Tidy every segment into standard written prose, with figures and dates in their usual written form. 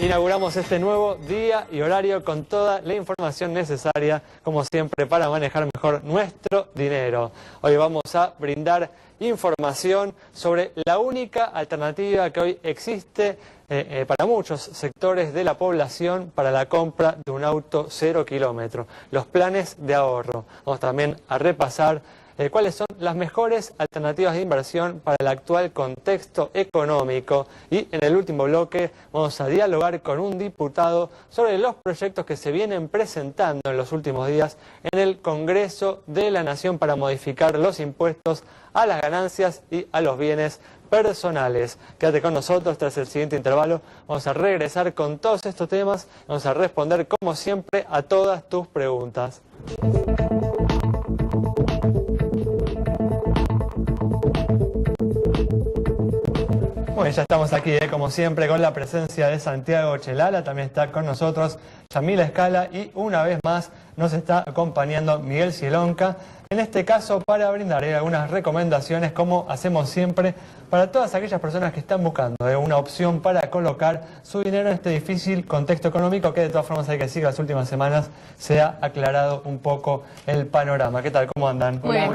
Inauguramos este nuevo día y horario con toda la información necesaria, como siempre, para manejar mejor nuestro dinero. Hoy vamos a brindar información sobre la única alternativa que hoy existe para muchos sectores de la población para la compra de un auto 0 kilómetro, los planes de ahorro. Vamos también a repasar cuáles son las mejores alternativas de inversión para el actual contexto económico, y en el último bloque vamos a dialogar con un diputado sobre los proyectos que se vienen presentando en los últimos días en el Congreso de la Nación para modificar los impuestos a las ganancias y a los bienes personales. Quédate con nosotros. Tras el siguiente intervalo vamos a regresar con todos estos temas, vamos a responder como siempre a todas tus preguntas. Bueno, ya estamos aquí, como siempre, con la presencia de Santiago Chelala. También está con nosotros Yamila Escala y una vez más nos está acompañando Miguel Cielonca. En este caso, para brindar algunas recomendaciones, como hacemos siempre, para todas aquellas personas que están buscando una opción para colocar su dinero en este difícil contexto económico, que de todas formas hay que decir que las últimas semanas se ha aclarado un poco el panorama. ¿Qué tal? ¿Cómo andan? Muy bien.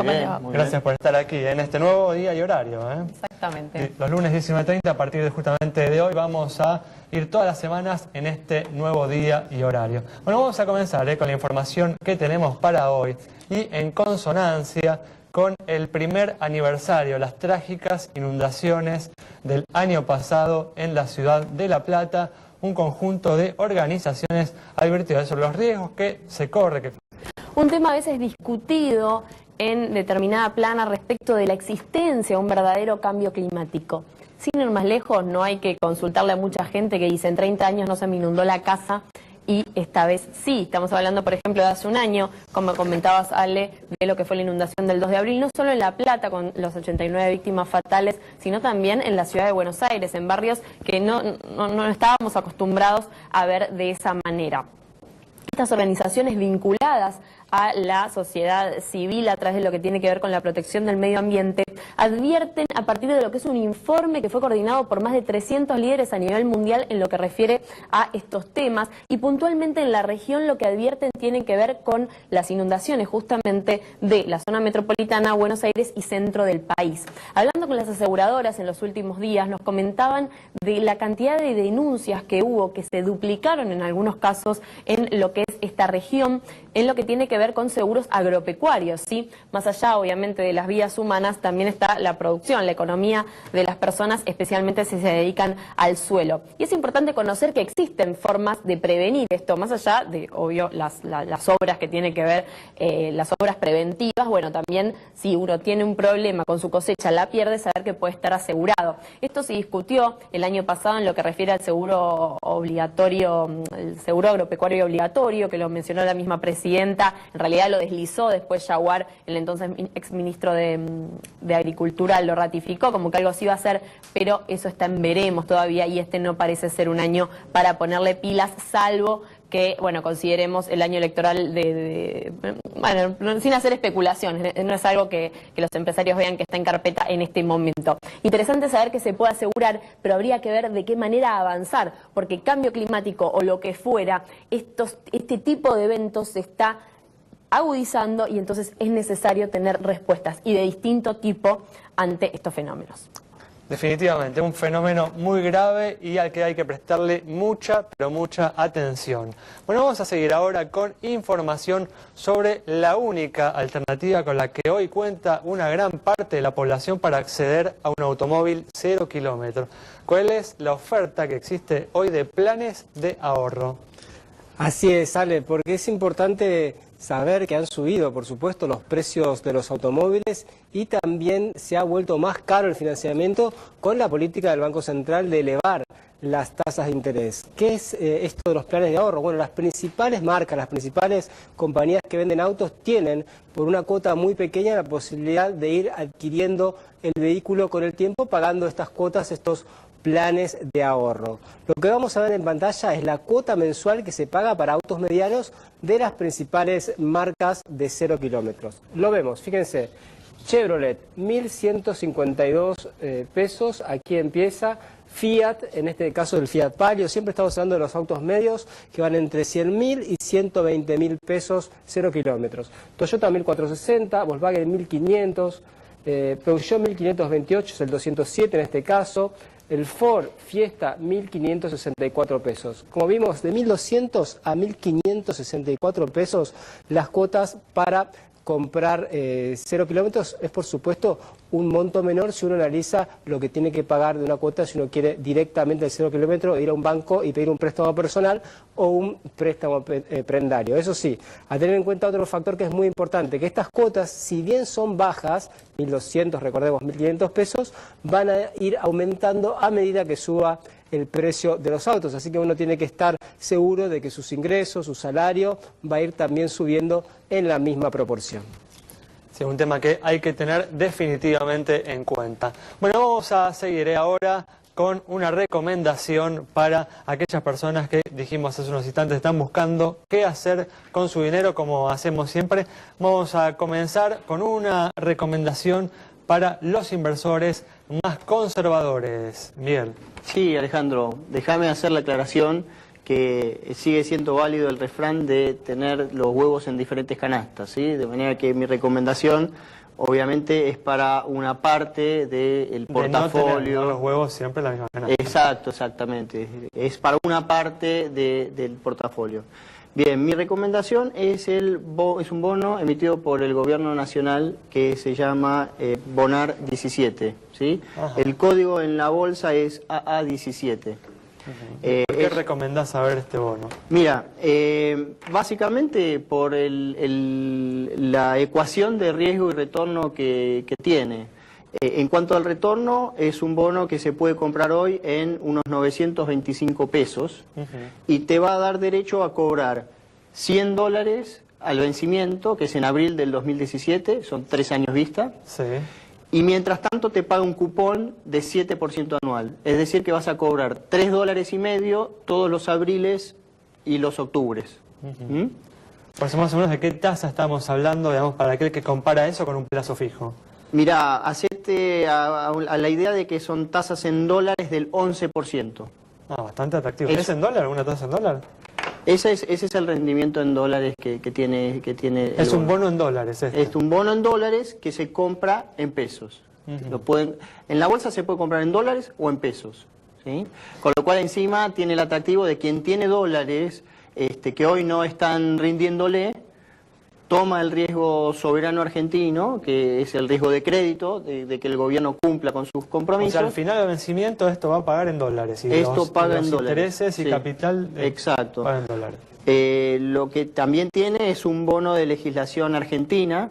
Gracias por estar aquí en este nuevo día y horario. Exactamente. Los lunes 19:30, a partir de justamente de hoy, vamos a ir todas las semanas en este nuevo día y horario. Bueno, vamos a comenzar con la información que tenemos para hoy, y en consonancia con el primer aniversario, las trágicas inundaciones del año pasado en la ciudad de La Plata, un conjunto de organizaciones advirtió sobre los riesgos que se corre. Un tema a veces discutido en determinada plana respecto de la existencia de un verdadero cambio climático. Sin ir más lejos, no hay que consultarle a mucha gente que dice: en 30 años no se me inundó la casa, y esta vez sí. Estamos hablando, por ejemplo, de hace un año, como comentabas, Ale, de lo que fue la inundación del 2 de abril, no solo en La Plata con los 89 víctimas fatales, sino también en la ciudad de Buenos Aires, en barrios que no estábamos acostumbrados a ver de esa manera. Estas organizaciones vinculadas a la sociedad civil a través de lo que tiene que ver con la protección del medio ambiente advierten, a partir de lo que es un informe que fue coordinado por más de 300 líderes a nivel mundial en lo que refiere a estos temas, y puntualmente en la región lo que advierten tiene que ver con las inundaciones justamente de la zona metropolitana, Buenos Aires y centro del país. Hablando con las aseguradoras en los últimos días, nos comentaban de la cantidad de denuncias que hubo, que se duplicaron en algunos casos en lo que es esta región, en lo que tiene que ver con seguros agropecuarios, ¿sí? Más allá, obviamente, de las vidas humanas, también está la producción, la economía de las personas, especialmente si se dedican al suelo. Y es importante conocer que existen formas de prevenir esto, más allá de, obvio, las obras que tienen que ver, las obras preventivas. Bueno, también si uno tiene un problema con su cosecha, la pierde, saber que puede estar asegurado. Esto se discutió el año pasado en lo que refiere al seguro obligatorio, el seguro agropecuario obligatorio, que lo mencionó la misma presidenta. En realidad lo deslizó, después Yaguar, el entonces exministro de Agricultura, lo ratificó como que algo así iba a ser, pero eso está en veremos todavía, y este no parece ser un año para ponerle pilas, salvo que, bueno, consideremos el año electoral bueno, sin hacer especulaciones, no es algo que los empresarios vean que está en carpeta en este momento. Interesante saber que se puede asegurar, pero habría que ver de qué manera avanzar, porque cambio climático o lo que fuera, este tipo de eventos se está agudizando, y entonces es necesario tener respuestas y de distinto tipo ante estos fenómenos. Definitivamente, un fenómeno muy grave y al que hay que prestarle mucha, pero mucha atención. Bueno, vamos a seguir ahora con información sobre la única alternativa con la que hoy cuenta una gran parte de la población para acceder a un automóvil 0 kilómetros. ¿Cuál es la oferta que existe hoy de planes de ahorro? Así es, Ale, porque es importante saber que han subido, por supuesto, los precios de los automóviles, y también se ha vuelto más caro el financiamiento con la política del Banco Central de elevar las tasas de interés. ¿Qué es esto de los planes de ahorro? Bueno, las principales marcas, las principales compañías que venden autos tienen, por una cuota muy pequeña, la posibilidad de ir adquiriendo el vehículo con el tiempo, pagando estas cuotas, estos planes de ahorro. Lo que vamos a ver en pantalla es la cuota mensual que se paga para autos medianos de las principales marcas de 0 kilómetros. Lo vemos, fíjense, Chevrolet, 1.152 pesos, aquí empieza Fiat, en este caso el Fiat Palio. Siempre estamos hablando de los autos medios que van entre 100.000 y 120.000 pesos, 0 kilómetros. Toyota 1460, Volkswagen 1500, Peugeot 1528 es el 207 en este caso. El Ford Fiesta 1.564 pesos. Como vimos, de 1.200 a 1.564 pesos las cuotas para comprar 0 kilómetros. Es por supuesto un monto menor si uno analiza lo que tiene que pagar de una cuota si uno quiere directamente el 0 kilómetro, ir a un banco y pedir un préstamo personal o un préstamo prendario. Eso sí, a tener en cuenta otro factor que es muy importante, que estas cuotas, si bien son bajas, 1.200, recordemos 1.500 pesos, van a ir aumentando a medida que suba el precio de los autos, así que uno tiene que estar seguro de que sus ingresos, su salario, va a ir también subiendo en la misma proporción. Sí, un tema que hay que tener definitivamente en cuenta. Bueno, vamos a seguir ahora con una recomendación para aquellas personas que dijimos hace unos instantes están buscando qué hacer con su dinero, como hacemos siempre. Vamos a comenzar con una recomendación para los inversores más conservadores. Miguel. Sí, Alejandro, déjame hacer la aclaración que sigue siendo válido el refrán de tener los huevos en diferentes canastas, ¿sí? De manera que mi recomendación obviamente es para una parte del portafolio. No tener los huevos siempre en la misma canasta. Exacto, exactamente. Es para una parte del portafolio. Bien, mi recomendación es un bono emitido por el Gobierno Nacional que se llama Bonar 17, ¿sí? El código en la bolsa es AA17. ¿Qué recomendás saber este bono? Mira, básicamente por la ecuación de riesgo y retorno que tiene. En cuanto al retorno, es un bono que se puede comprar hoy en unos 925 pesos y te va a dar derecho a cobrar $100 al vencimiento, que es en abril del 2017, son 3 años vista. Sí. Y mientras tanto te paga un cupón de 7% anual. Es decir, que vas a cobrar $3.50 todos los abriles y los octubres. Por eso más o menos de qué tasa estamos hablando, digamos, para aquel que compara eso con un plazo fijo. Mirá, hacete a la idea de que son tasas en dólares del 11%. Ah, bastante atractivo. ¿Es en dólar? ¿Alguna tasa en dólar? Ese es el rendimiento en dólares que tiene es un bono en dólares. Es un bono en dólares que se compra en pesos. En la bolsa se puede comprar en dólares o en pesos, ¿sí? Con lo cual encima tiene el atractivo de quien tiene dólares que hoy no están rindiéndole, toma el riesgo soberano argentino, que es el riesgo de crédito, de que el gobierno cumpla con sus compromisos. O sea, al final del vencimiento esto va a pagar en dólares. Y esto paga en dólares. Intereses y sí, capital exacto. Paga en dólares. Lo que también tiene es un bono de legislación argentina,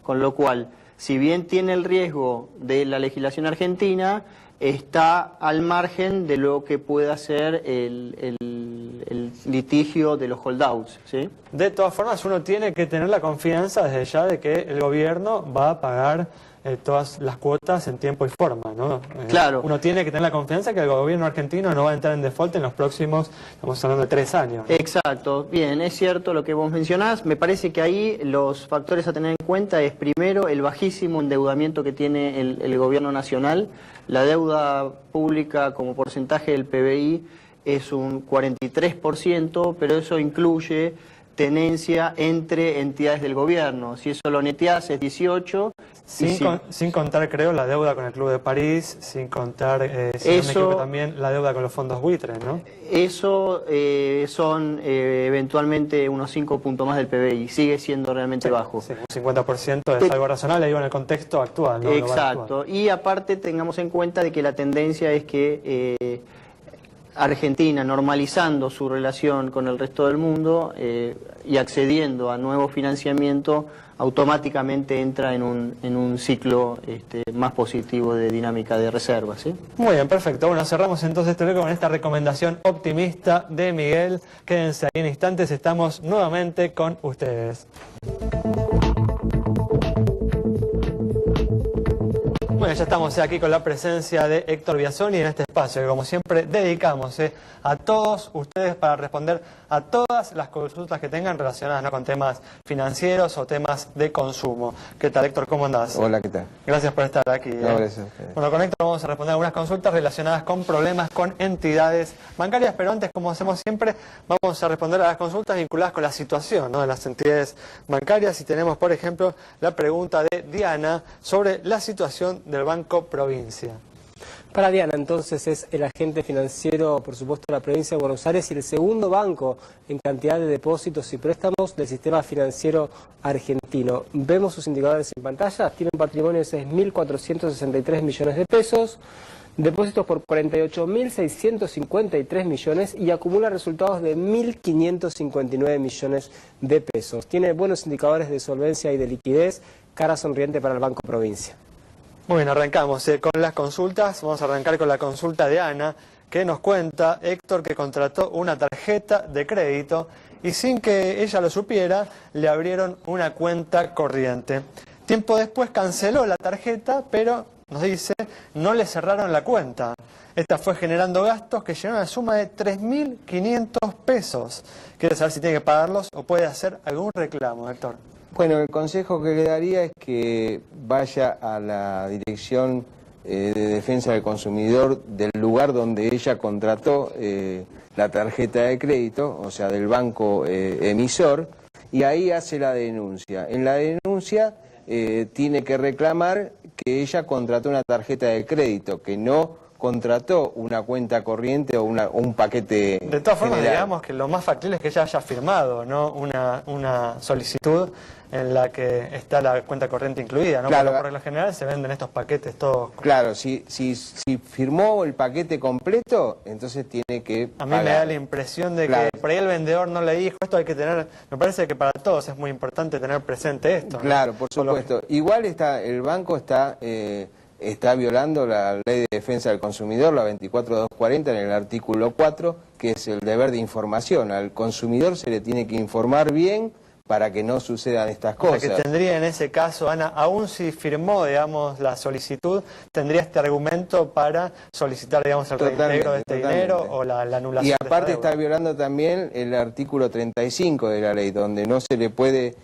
con lo cual, si bien tiene el riesgo de la legislación argentina, está al margen de lo que pueda ser el litigio de los holdouts, ¿sí? De todas formas, uno tiene que tener la confianza desde ya de que el gobierno va a pagar todas las cuotas en tiempo y forma, ¿no? Claro. Uno tiene que tener la confianza que el gobierno argentino no va a entrar en default en los próximos, estamos hablando de 3 años. Exacto. Bien, es cierto lo que vos mencionás. Me parece que ahí los factores a tener en cuenta es primero el bajísimo endeudamiento que tiene el gobierno nacional. La deuda pública como porcentaje del PBI es un 43%, pero eso incluye tenencia entre entidades del gobierno. Si eso lo neteás es 18%. Sin contar, creo, la deuda con el Club de París, sin contar, si no me equivoco, también la deuda con los fondos buitres, ¿no? Eso son eventualmente unos 5 puntos más del PBI. Sigue siendo realmente bajo. Sí, un 50% es algo razonable, digo, en el contexto actual, ¿no? Exacto. Y aparte tengamos en cuenta de que la tendencia es que Argentina, normalizando su relación con el resto del mundo y accediendo a nuevo financiamiento, automáticamente entra en un ciclo más positivo de dinámica de reservas, ¿sí? Muy bien, perfecto. Bueno, cerramos entonces este bloque con esta recomendación optimista de Miguel. Quédense ahí en instantes, estamos nuevamente con ustedes. Bueno, ya estamos aquí con la presencia de Héctor Biasoni en este espacio que, como siempre, dedicamos a todos ustedes para responder a todas las consultas que tengan relacionadas, ¿no?, con temas financieros o temas de consumo. ¿Qué tal, Héctor? ¿Cómo andás? Hola, ¿qué tal? Gracias por estar aquí. No, gracias a ustedes. Bueno, con Héctor vamos a responder algunas consultas relacionadas con problemas con entidades bancarias, pero antes, como hacemos siempre, vamos a responder a las consultas vinculadas con la situación, ¿no?, de las entidades bancarias. Y tenemos, por ejemplo, la pregunta de Diana sobre la situación del Banco Provincia. Para Diana, entonces, es el agente financiero, por supuesto, de la provincia de Buenos Aires y el segundo banco en cantidad de depósitos y préstamos del sistema financiero argentino. Vemos sus indicadores en pantalla. Tiene un patrimonio de 6.463 millones de pesos, depósitos por 48.653 millones y acumula resultados de 1.559 millones de pesos. Tiene buenos indicadores de solvencia y de liquidez, cara sonriente para el Banco Provincia. Muy bien, arrancamos con las consultas. Vamos a arrancar con la consulta de Ana, que nos cuenta, Héctor, que contrató una tarjeta de crédito y sin que ella lo supiera, le abrieron una cuenta corriente. Tiempo después canceló la tarjeta, pero, nos dice, no le cerraron la cuenta. Esta fue generando gastos que llegaron a la suma de 3.500 pesos. ¿Quiere saber si tiene que pagarlos o puede hacer algún reclamo, Héctor? Bueno, el consejo que le daría es que vaya a la Dirección de Defensa del Consumidor del lugar donde ella contrató la tarjeta de crédito, o sea, del banco emisor, y ahí hace la denuncia. En la denuncia tiene que reclamar que ella contrató una tarjeta de crédito, que no contrató una cuenta corriente o un paquete. De todas formas, general. digamos que lo más factible es que ella haya firmado, ¿no?, una solicitud en la que está la cuenta corriente incluida, ¿no? Claro. Porque por regla general se venden estos paquetes todos. Claro, si firmó el paquete completo, entonces tiene que A mí pagar. me da la impresión de Claro. que por ahí el vendedor no le dijo esto, hay que tener, me parece que para todos es muy importante tener presente esto, ¿no? Claro, por supuesto. Igual el banco está violando la Ley de Defensa del Consumidor, la 24240, en el artículo 4, que es el deber de información. Al consumidor se le tiene que informar bien para que no sucedan estas O sea, cosas. que tendría en ese caso, Ana, aún si firmó, digamos, la solicitud, tendría este argumento para solicitar, digamos, el reintegro de este dinero o la anulación. Y aparte de esta está violando también el artículo 35 de la ley, donde no se le puede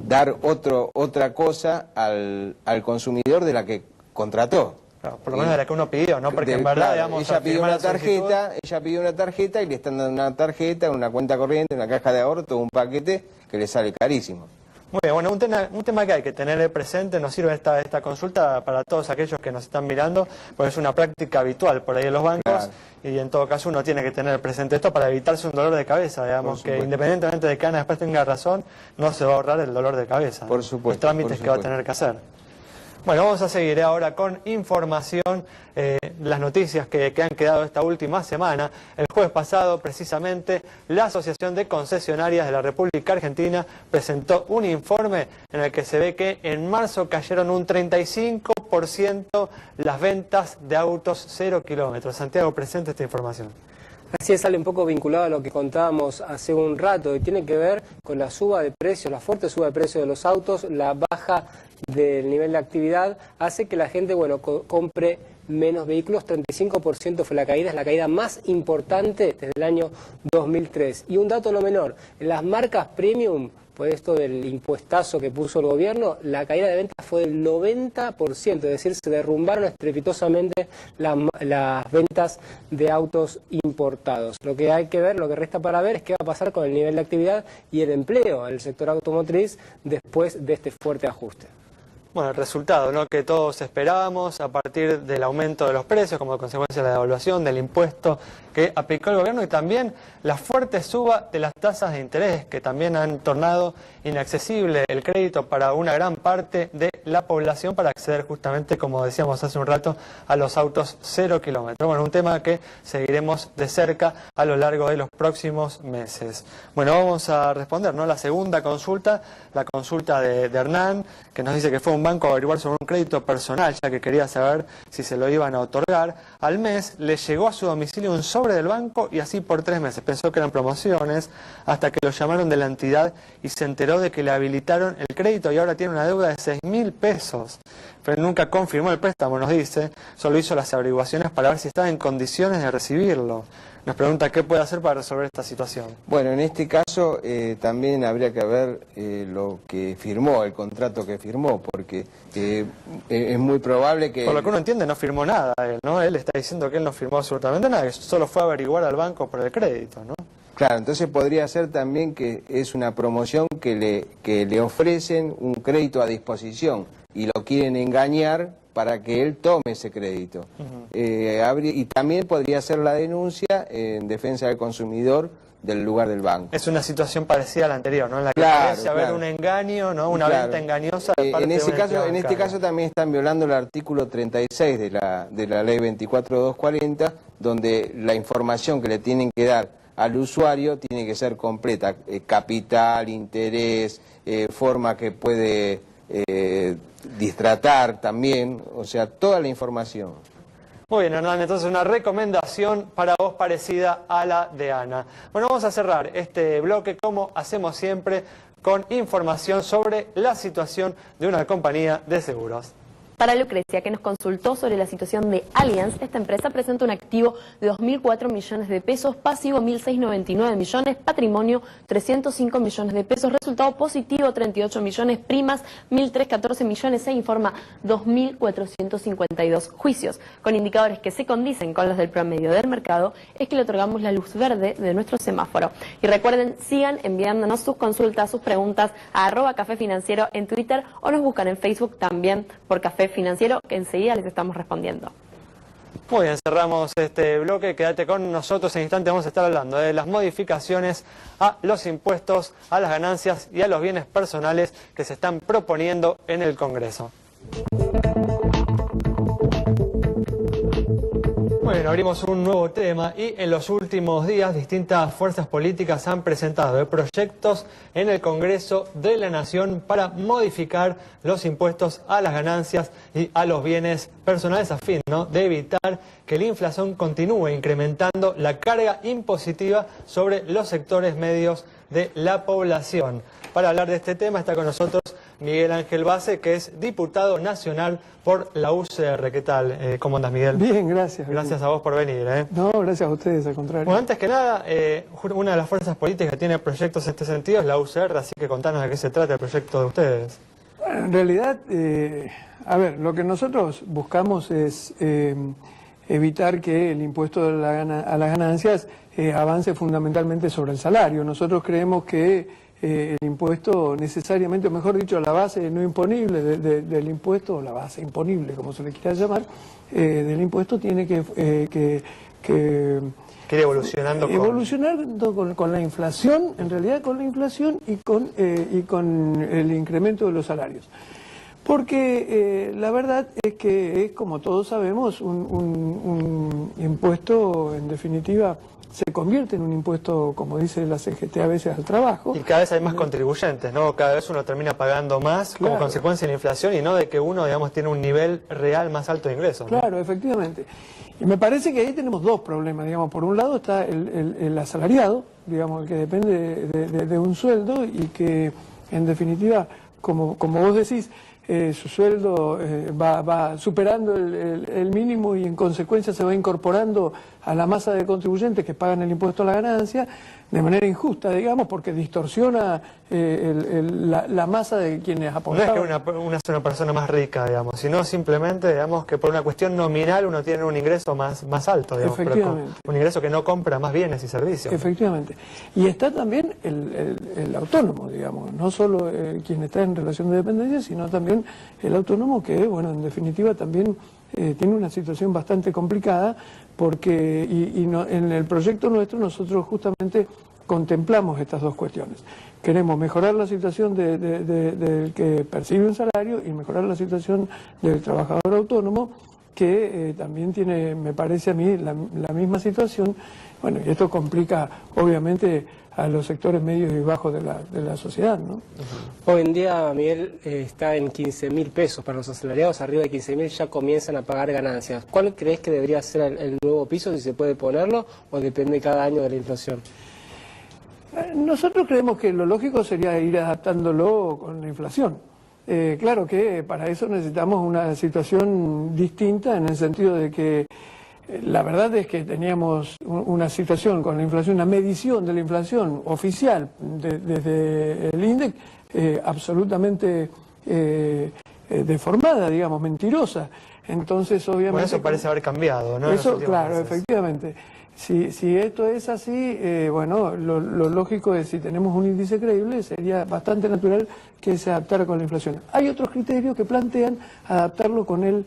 dar otra cosa al consumidor de la que contrató. Claro, por lo menos de la que uno pidió, ¿no? Porque en verdad, Claro, digamos, ella al pidió firmar una la solicitud, tarjeta y le están dando una tarjeta, una cuenta corriente, una caja de ahorro, todo un paquete que le sale carísimo. Muy bien, bueno, un tema que hay que tener presente, nos sirve esta consulta para todos aquellos que nos están mirando, porque es una práctica habitual por ahí en los bancos, Claro. y en todo caso uno tiene que tener presente esto para evitarse un dolor de cabeza, digamos, que independientemente de que Ana después tenga razón, no se va a ahorrar el dolor de cabeza, Por ¿no? supuesto, Los trámites por que va a supuesto. tener que hacer. Bueno, vamos a seguir ahora con información, las noticias que han quedado esta última semana. El jueves pasado, precisamente, la Asociación de Concesionarias de la República Argentina presentó un informe en el que se ve que en marzo cayeron un 35% las ventas de autos 0 kilómetros. Santiago, presente esta información. Así es, sale un poco vinculado a lo que contábamos hace un rato y tiene que ver con la suba de precios, la fuerte suba de precios de los autos, la baja del nivel de actividad, hace que la gente, bueno, compre menos vehículos. 35% fue la caída, es la caída más importante desde el año 2003. Y un dato no menor, en las marcas premium, por esto del impuestazo que puso el gobierno, la caída de ventas fue del 90%, es decir, se derrumbaron estrepitosamente las ventas de autos importados. Lo que hay que ver, lo que resta para ver es qué va a pasar con el nivel de actividad y el empleo en el sector automotriz después de este fuerte ajuste. Bueno, el resultado, ¿no?, que todos esperábamos a partir del aumento de los precios como consecuencia de la devaluación, del impuesto que aplicó el gobierno y también la fuerte suba de las tasas de interés que también han tornado inaccesible el crédito para una gran parte de la población para acceder justamente, como decíamos hace un rato, a los autos 0 kilómetros. Bueno, un tema que seguiremos de cerca a lo largo de los próximos meses. Bueno, vamos a responder, ¿no?, la segunda consulta, la consulta de Hernán, que nos dice que fue un banco a averiguar sobre un crédito personal, ya que quería saber si se lo iban a otorgar. Al mes le llegó a su domicilio un sobre del banco y así por 3 meses. Pensó que eran promociones, hasta que lo llamaron de la entidad y se enteró de que le habilitaron el crédito y ahora tiene una deuda de 6.000 pesos. Pero nunca confirmó el préstamo, nos dice, solo hizo las averiguaciones para ver si estaba en condiciones de recibirlo. Nos pregunta qué puede hacer para resolver esta situación. Bueno, en este caso también habría que ver lo que firmó, el contrato que firmó, porque es muy probable que... Por lo que uno entiende, no firmó nada él, ¿no? Él está diciendo que él no firmó absolutamente nada, que solo fue a averiguar al banco por el crédito, ¿no? Claro, entonces podría ser también que es una promoción que le ofrecen un crédito a disposición y lo quieren engañar para que él tome ese crédito. Y también podría ser la denuncia en defensa del consumidor del lugar del banco. Es una situación parecida a la anterior, ¿no? En la que parece haber un engaño, ¿no? Una venta engañosa de parte de una entidad bancaria. En este caso también están violando el artículo 36 de la ley 24240, donde la información que le tienen que dar al usuario tiene que ser completa, capital, interés, forma que puede distratar también, o sea, toda la información. Muy bien, Hernán, entonces una recomendación para vos parecida a la de Ana. Bueno, vamos a cerrar este bloque, como hacemos siempre, con información sobre la situación de una compañía de seguros. Para Lucrecia, que nos consultó sobre la situación de Allianz, esta empresa presenta un activo de 2.004 millones de pesos, pasivo 1.699 millones, patrimonio 305 millones de pesos, resultado positivo 38 millones, primas 1.314 millones, se informa 2.452 juicios. Con indicadores que se condicen con los del promedio del mercado, es que le otorgamos la luz verde de nuestro semáforo. Y recuerden, sigan enviándonos sus consultas, sus preguntas a @Café Financiero en Twitter o nos buscan en Facebook también por Café Financiero, que enseguida les estamos respondiendo. Muy bien, cerramos este bloque. Quédate con nosotros, en instante vamos a estar hablando de las modificaciones a los impuestos, a las ganancias y a los bienes personales que se están proponiendo en el Congreso. Bueno, abrimos un nuevo tema y en los últimos días distintas fuerzas políticas han presentado proyectos en el Congreso de la Nación para modificar los impuestos a las ganancias y a los bienes personales a fin, ¿no?, de evitar que la inflación continúe incrementando la carga impositiva sobre los sectores medios de la población. Para hablar de este tema está con nosotros Miguel Ángel Base, que es diputado nacional por la UCR. ¿Qué tal? ¿Cómo andas, Miguel? Bien, gracias. Gracias a vos por venir. No, gracias a ustedes, al contrario. Bueno, antes que nada, una de las fuerzas políticas que tiene proyectos en este sentido es la UCR, así que contanos de qué se trata el proyecto de ustedes. Bueno, en realidad, a ver, lo que nosotros buscamos es evitar que el impuesto a las ganancias avance fundamentalmente sobre el salario. Nosotros creemos que el impuesto necesariamente, o mejor dicho, la base no imponible del impuesto, o la base imponible, como se le quiera llamar, del impuesto tiene que ir evolucionando con la inflación, en realidad con la inflación y con el incremento de los salarios. Porque la verdad es que es, como todos sabemos, un impuesto, en definitiva, se convierte en un impuesto, como dice la CGT a veces, al trabajo. Y cada vez hay más contribuyentes, ¿no? Cada vez uno termina pagando más como consecuencia de la inflación y no de que uno, digamos, tiene un nivel real más alto de ingresos, ¿no? Claro, efectivamente. Y me parece que ahí tenemos dos problemas, digamos. Por un lado está el asalariado, digamos, el que depende de un sueldo y que, en definitiva, como vos decís, su sueldo va superando el mínimo y en consecuencia se va incorporando a la masa de contribuyentes que pagan el impuesto a la ganancia de manera injusta, digamos, porque distorsiona la masa de quienes aportaban. No es que una sea una persona más rica, digamos, sino simplemente, digamos, que por una cuestión nominal uno tiene un ingreso más alto, digamos, efectivamente, pero un ingreso que no compra más bienes y servicios. Efectivamente. Y está también el autónomo, digamos, no solo quien está en relación de dependencia, sino también el autónomo que, bueno, en definitiva también tiene una situación bastante complicada porque en el proyecto nuestro nosotros justamente contemplamos estas dos cuestiones. Queremos mejorar la situación del que percibe un salario y mejorar la situación del trabajador autónomo que también tiene, me parece a mí, la misma situación. Bueno, y esto complica obviamente a los sectores medios y bajos de la sociedad, ¿no? Hoy en día, Miguel, está en 15.000 pesos para los asalariados, arriba de 15.000 ya comienzan a pagar ganancias. ¿Cuál crees que debería ser el nuevo piso, si se puede ponerlo, o depende cada año de la inflación? Nosotros creemos que lo lógico sería ir adaptándolo con la inflación. Claro que para eso necesitamos una situación distinta, en el sentido de que la verdad es que teníamos una situación con la inflación, una medición de la inflación oficial desde el INDEC absolutamente deformada, digamos, mentirosa. Entonces, obviamente... Bueno, eso parece haber cambiado, ¿no? Eso, claro, efectivamente. Si esto es así, bueno, lo lógico es, si tenemos un índice creíble, sería bastante natural que se adaptara con la inflación. Hay otros criterios que plantean adaptarlo con el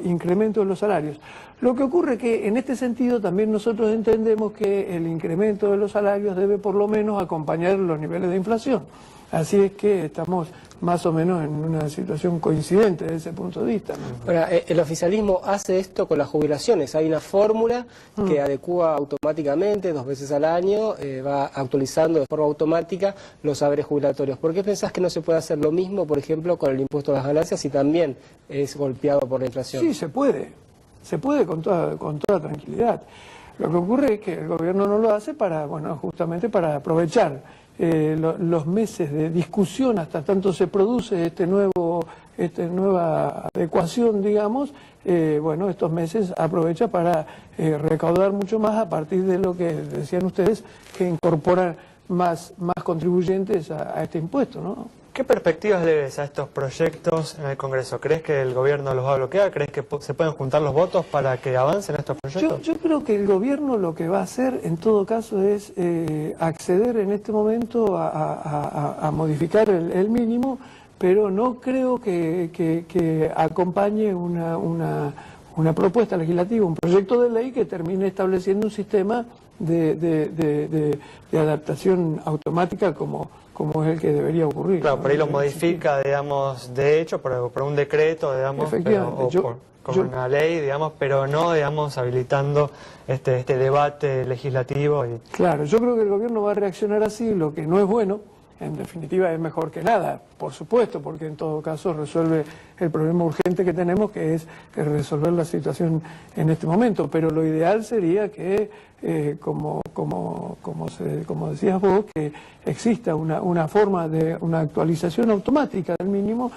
incremento de los salarios. Lo que ocurre es que en este sentido también nosotros entendemos que el incremento de los salarios debe por lo menos acompañar los niveles de inflación. Así es que estamos más o menos en una situación coincidente desde ese punto de vista, ¿no? Ahora, el oficialismo hace esto con las jubilaciones. Hay una fórmula que adecúa automáticamente, 2 veces al año, va actualizando de forma automática los saberes jubilatorios. ¿Por qué pensás que no se puede hacer lo mismo, por ejemplo, con el impuesto a las ganancias y también es golpeado por la inflación? Sí, se puede con toda tranquilidad. Lo que ocurre es que el gobierno no lo hace para, bueno, justamente para aprovechar los meses de discusión hasta tanto se produce esta nueva adecuación, digamos. Bueno, estos meses aprovecha para recaudar mucho más a partir de lo que decían ustedes, que incorporan más contribuyentes a este impuesto, ¿no? ¿Qué perspectivas le ves a estos proyectos en el Congreso? ¿Crees que el gobierno los va a bloquear? ¿Crees que se pueden juntar los votos para que avancen estos proyectos? Yo creo que el gobierno lo que va a hacer en todo caso es acceder en este momento a modificar el mínimo, pero no creo que acompañe una propuesta legislativa, un proyecto de ley que termine estableciendo un sistema de adaptación automática como es el que debería ocurrir. Claro, ¿no? por ahí lo modifica, digamos, de hecho, por un decreto, digamos, con una ley, digamos, pero no, digamos, habilitando este debate legislativo. Claro, yo creo que el gobierno va a reaccionar así, lo que no es bueno. En definitiva es mejor que nada, por supuesto, porque en todo caso resuelve el problema urgente que tenemos, que es resolver la situación en este momento. Pero lo ideal sería que, como decías vos, que exista una forma de una actualización automática del mínimo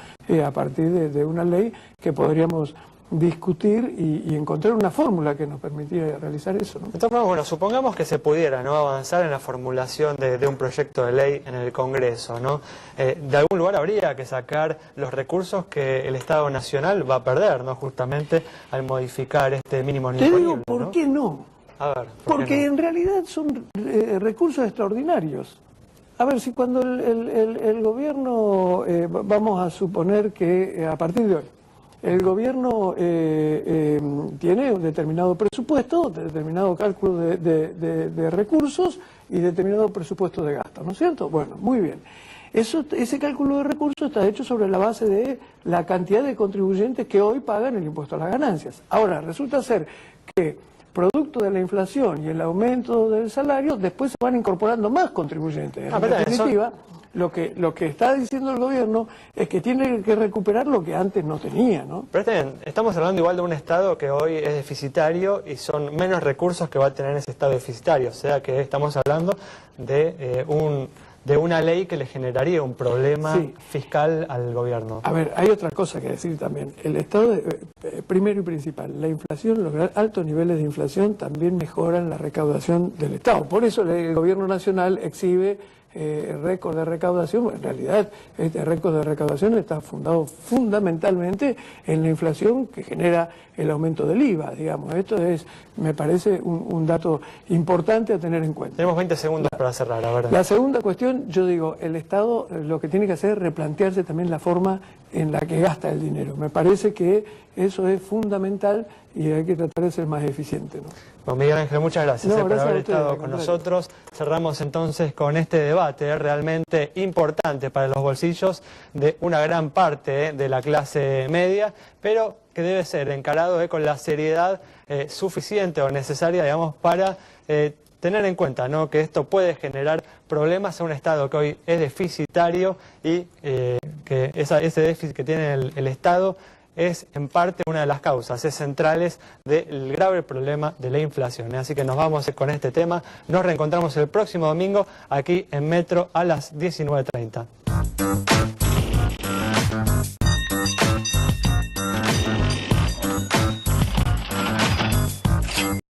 a partir de una ley que podríamos discutir y encontrar una fórmula que nos permitiera realizar eso, ¿no? Entonces, bueno, supongamos que se pudiera, ¿no?, avanzar en la formulación de un proyecto de ley en el Congreso, ¿no? De algún lugar habría que sacar los recursos que el Estado Nacional va a perder, ¿no?, justamente al modificar este mínimo Te imponible, digo, ¿por qué no? A ver, porque en realidad son recursos extraordinarios. A ver, si cuando el gobierno, vamos a suponer que a partir de hoy, el gobierno tiene un determinado presupuesto, determinado cálculo de recursos y determinado presupuesto de gasto, ¿no es cierto? Bueno, muy bien. Ese cálculo de recursos está hecho sobre la base de la cantidad de contribuyentes que hoy pagan el impuesto a las ganancias. Ahora, resulta ser que producto de la inflación y el aumento del salario, después se van incorporando más contribuyentes. En definitiva, lo que está diciendo el gobierno es que tiene que recuperar lo que antes no tenía, ¿no? Pero está bien, estamos hablando igual de un Estado que hoy es deficitario y son menos recursos que va a tener ese Estado deficitario. O sea que estamos hablando de una ley que le generaría un problema fiscal al gobierno. A ver, hay otra cosa que decir también. El Estado, primero y principal, la inflación, los altos niveles de inflación también mejoran la recaudación del Estado. Por eso el gobierno nacional exhibe récord de recaudación. Bueno, en realidad este récord de recaudación está fundado fundamentalmente en la inflación que genera el aumento del IVA, digamos. Esto es, me parece, un dato importante a tener en cuenta. Tenemos 20 segundos para cerrar, a ver. La segunda cuestión, yo digo, el Estado lo que tiene que hacer es replantearse también la forma en la que gasta el dinero. Me parece que eso es fundamental y hay que tratar de ser más eficiente, ¿no? Bueno, Miguel Ángel, muchas gracias, No, por gracias haber a ustedes, estado al con contrario. nosotros. Cerramos entonces con este debate realmente importante para los bolsillos de una gran parte de la clase media, pero que debe ser encarado con la seriedad suficiente o necesaria, digamos, para tener en cuenta, ¿no?, que esto puede generar problemas a un Estado que hoy es deficitario y que ese déficit que tiene el Estado es en parte una de las causas centrales del grave problema de la inflación. Así que nos vamos con este tema. Nos reencontramos el próximo domingo aquí en Metro a las 19:30.